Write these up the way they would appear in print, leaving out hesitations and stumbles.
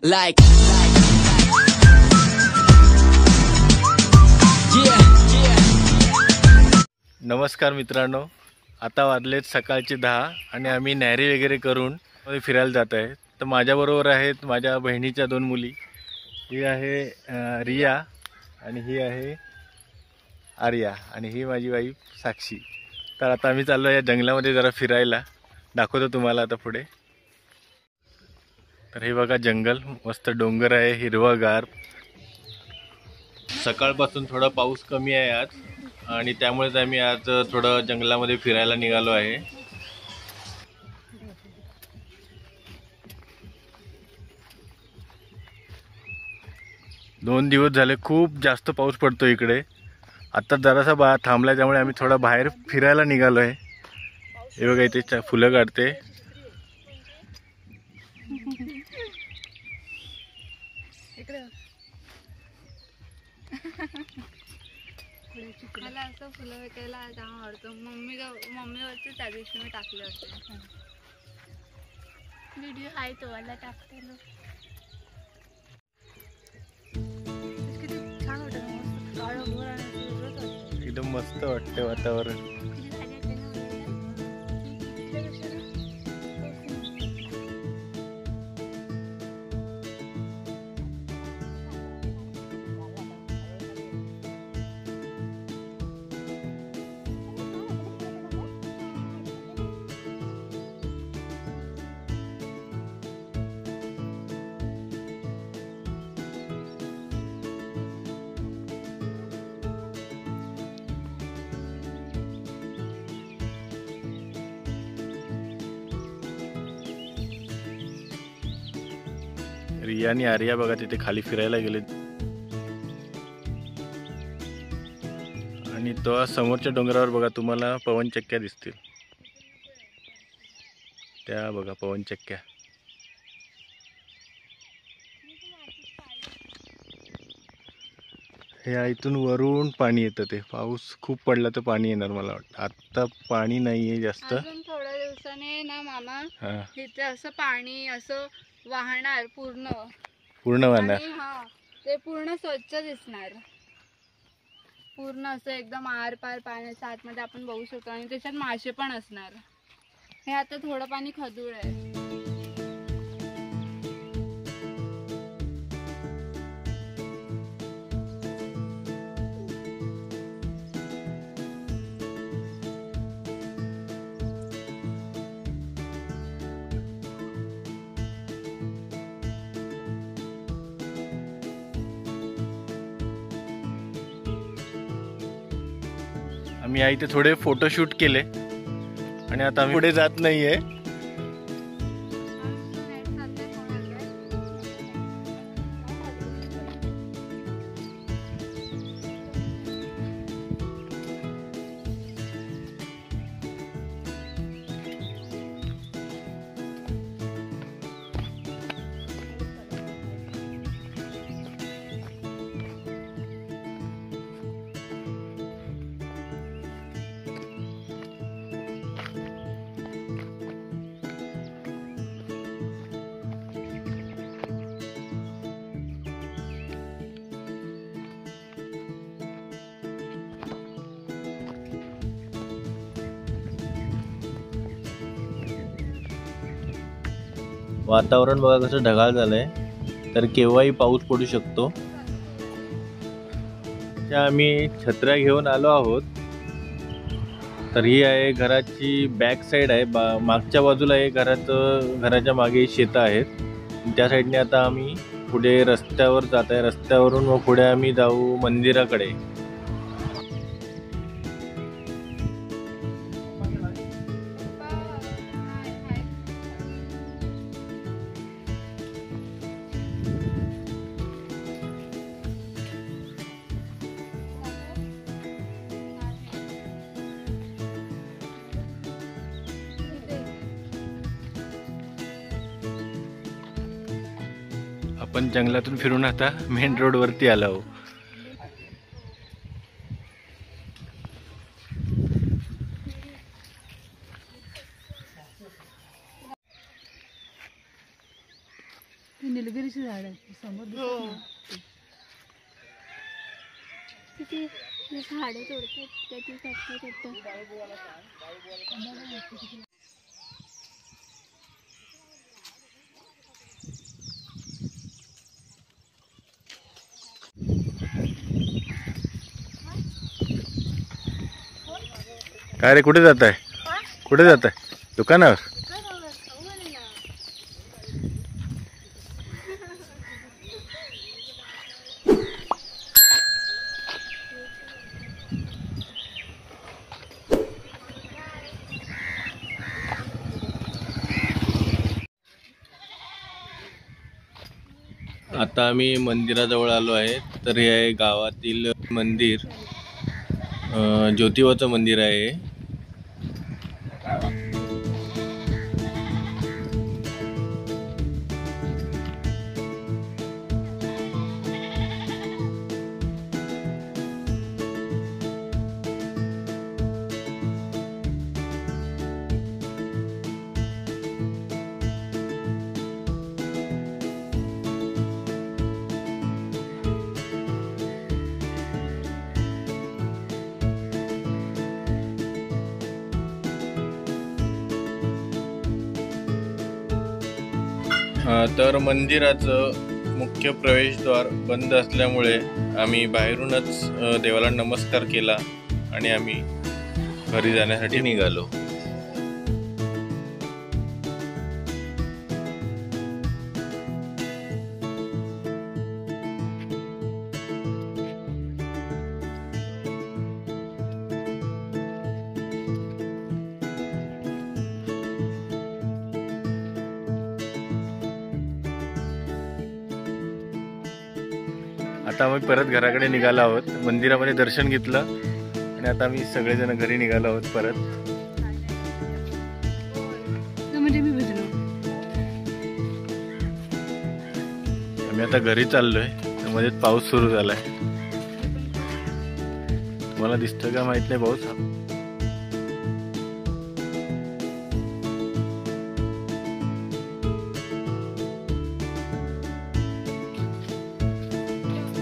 Like, yeah, yeah. नमस्कार मित्रांनो, आता वाजलेत सकाळचे 10 आणि आम्ही नॅरी वगैरे करून फिरायला जात आहे. तर माझ्याबरोबर आहेत माझ्या बहिणीच्या 2 मुली. ही आहे रिया आणि ही आहे आर्या आणि ही माझी वाईफ साक्षी. तर आता आम्ही चाललो या जंगलामध्ये जरा फिरायला, दाखवतो तुम्हाला आता पुढे. तर हे बघा जंगल, मस्त डोंगर आहे, हिरवागार. सकाळपासून थोडा पाऊस कमी आहे आज आणि त्यामुळेच आम्ही आज थोडं जंगलामध्ये फिरायला निघालो आहे. दोन दिवस झाले खूप जास्त पाऊस पडतो इकडे. आता जरासा थांबला, त्यामुळे आम्ही थोडा बाहेर फिरायला निघालो आहे. हे बघा इथे फुलं काढते. मला असं फुलं विकायला जाम आवडतं. मम्मीवरती त्या दिवशी मी टाकले होते व्हिडिओ, आहे तो वाला टाकते ना. किती छान वाटतं, काळं घर आणि एकदम मस्त वाटते वातावरण. रिया आणि आर्या बघा तिथे खाली फिरायला गेले आणि तो समोरच्या डोंगरावर बघा तुम्हाला पवनचक्क्या दिसतील. त्या बघा पवनचक्क्या. हे इथून वरून पाणी येतं. ते पाऊस खूप पडला तर पाणी येणार मला वाटतं. आता पाणी नाहीये जास्त. अजून थोड्या दिवसाने ना मामा इथे असं पाणी असं वाहणार, पूर्ण वाहणार. हा, ते पूर्ण स्वच्छ दिसणार. पूर्ण असं एकदम आर पार पाण्याच्या आतमध्ये आपण बघू शकतो आणि त्याच्यात मासे पण असणार. हे आता थोडं पाणी खदूळ आहे. आम्ही इथे थोडे फोटोशूट केले आणि आता आम्ही पुढे जात नाहीये. वातावरण बघा कसं ढगाळ झालंय, तर केव्हाही पाऊस पडू शकतो. आम्ही छत्र्या घेऊन आलो आहोत. तर ही आहे घराची बॅक साईड आहे. मागच्या बाजूला आहे घराच्या मागे शेतं आहेत. त्या साईडने आता आम्ही पुढे रस्त्यावर जात आहे. रस्त्यावरून मग पुढे आम्ही जाऊ मंदिराकडे. आपण जंगलातून फिरून आता मेन रोड वरती आलो आहोत. निलगिरीची झाड आहे समोर दिसत हो. नाही. किती झाडं तोडतात त्याची करतात. काय रे, कुठे जात आहे? कुठे जात आहे? दुकानावर? आता आम्ही मंदिराजवळ आलो आहे. तर हे आहे गावातील मंदिर, ज्योतिबाचं मंदिर आहे. तर मंदिराचं मुख्य प्रवेशद्वार बंद असल्यामुळे आम्ही बाहेरूनच देवाला नमस्कार केला आणि आम्ही घरी जाण्यासाठी निघालो. आता आम्ही परत घराकडे निघालो आहोत. मंदिरामध्ये दर्शन घेतलं आणि आता आम्ही सगळेजण घरी निघालो आहोत परत. म्हणजे मी भिजलो. आम्ही आता घरी चाललोय. मध्ये पाऊस सुरू झालाय. तुम्हाला दिसतोय का माहित नाही पाऊस.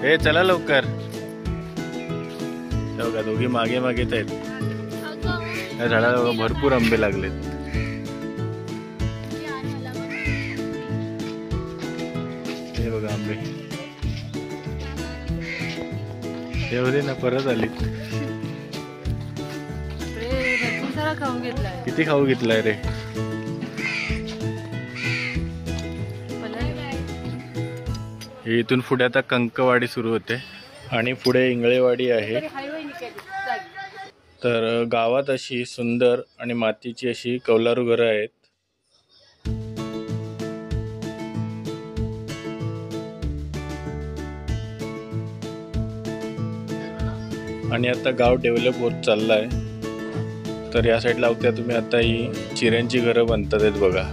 हे चला लवकर. बघा दोघी मागे मागेच आहेत. या झाडाला बघा भरपूर आंबे लागलेत. हे बघा आंबे. हे होते ना, परत आली. भरपूर सारा खाऊन घेतलाय. किती खाऊ घेतलाय रे? हे इथून पुढे आता कंकवाडी सुरू होते आणि पुढे इंगळेवाडी आहे. तर गावात अशी सुंदर आणि मातीची अशी कौलारू घरं आहेत. आणि आता गाव डेव्हलप होत चाललंय. तर या साईडला बघता तुम्ही आता ही चिऱ्यांची घरं बनतात आहेत बघा.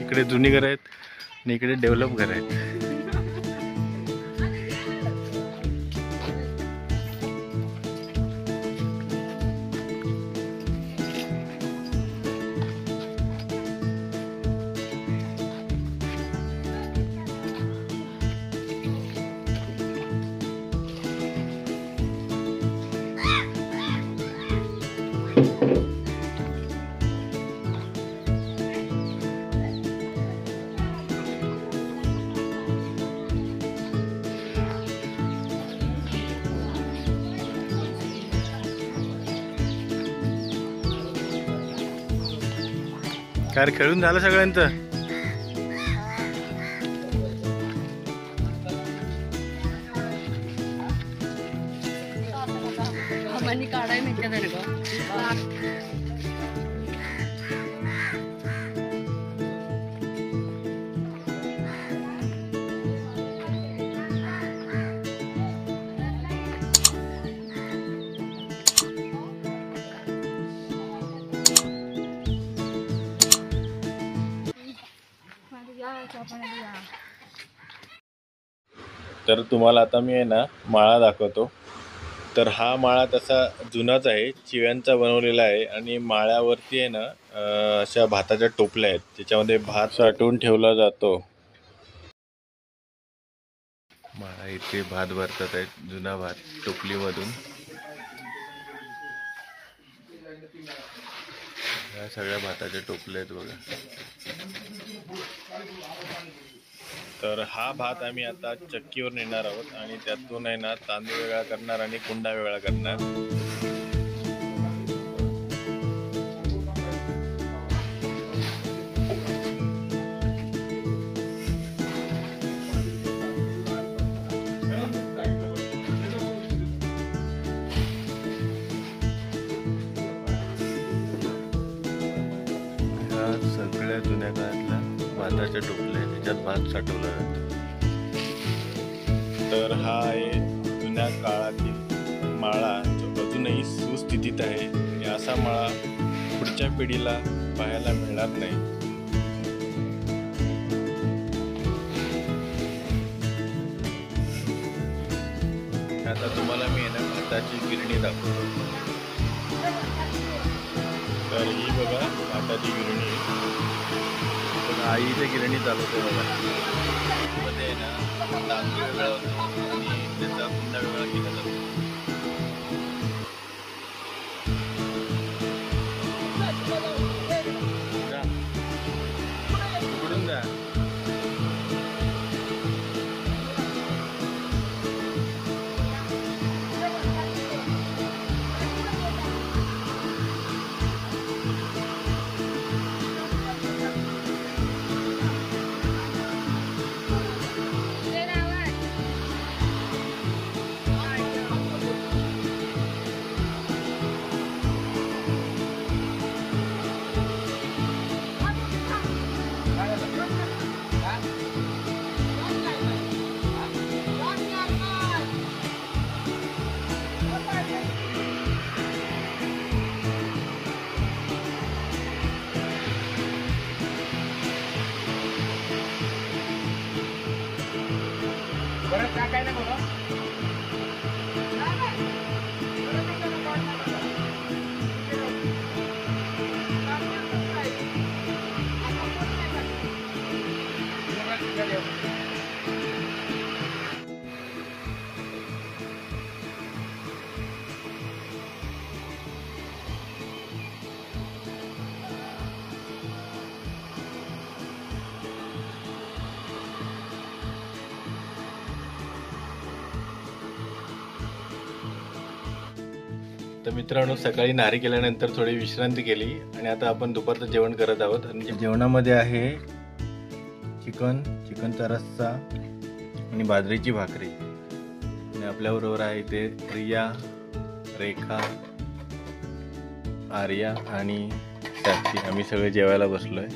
इकडे जुनी घरं आहेत आणि इकडे डेव्हलप घरं आहेत. काय रे, खेळून झालं सगळ्यांचं? काढाय मिळते का? तर तुम्हाला आता मी आहे ना माळा दाखवतो. तर हा माळा तसा जुनाच आहे, चिव्यांचा बनवलेला आहे आणि माळ्यावरती आहे ना अशा भाताच्या टोपल्या आहेत, त्याच्यामध्ये भात साठवून ठेवला जातो. माळा इथे भात भरतात आहेत, जुना भात टोपलीमधून. या सगळ्या भाताच्या टोपल्या आहेत बघा. तर हा भात आम्ही आता चक्कीवर नेणार आहोत आणि त्यातून आहे ना तांदूळ वेगळा करणार आणि कुंडा वेगळा करणार. सगळ्या जुन्या काळातल्या भाताच्या टोपल्या आहेत, त्याच्यात भात साठवला जातो. तर हा आहे जुन्या काळातील माळा जो अजूनही सुस्थितीत आहे आणि असा माळा पुढच्या पिढीला पाहायला मिळणार नाही. आता तुम्हाला मी ना भाताची गिरणी दाखवतो. तर ही बघा भाताची गिरणी. आई इथे गिरणी चालवते बघा. मध्ये ना तांदूळ वेगळा होतो आणि त्याचा कुंडा वेगळा केला जातो. उघडून द्या. तर मित्रांनो, सकाळी नारी केल्यानंतर थोडी विश्रांती केली आणि आता आपण दुपारचं जेवण करत आहोत. आणि जेवणामध्ये आहे चिकनचा रस्सा आणि बाजरीची भाकरी. आणि आपल्याबरोबर आहे ते रिया, रेखा, आर्या आणि साक्षी. आम्ही सगळे जेवायला बसलोय.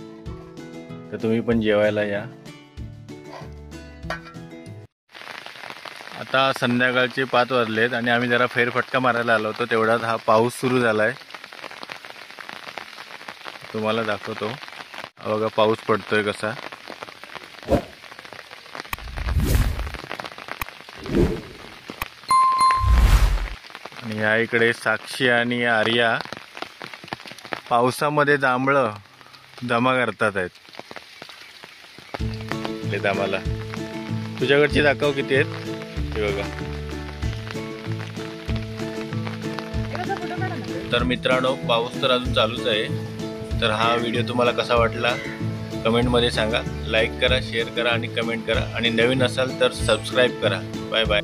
तर तुम्ही पण जेवायला या. आता संध्याकाळचे 5 वाजलेत आणि आम्ही जरा फेरफटका मारायला आलो होतो. तेवढ्यात हा पाऊस सुरू झालाय. तुम्हाला दाखवतो. बघा पाऊस पडतोय कसा. आणि या इकडे साक्षी आणि आर्या पावसामध्ये जांभळं जमा करतात आहेत. आम्हाला तुझ्याकडची दाखव किती आहेत ते बघा. तर मित्रांनो, पाऊस तर अजून चालूच आहे. तर हा व्हिडिओ तुम्हाला कसा वाटला कमेंटमध्ये सांगा. लाईक करा, शेअर करा आणि कमेंट करा. आणि नवीन असाल तर सबस्क्राईब करा. Bye bye.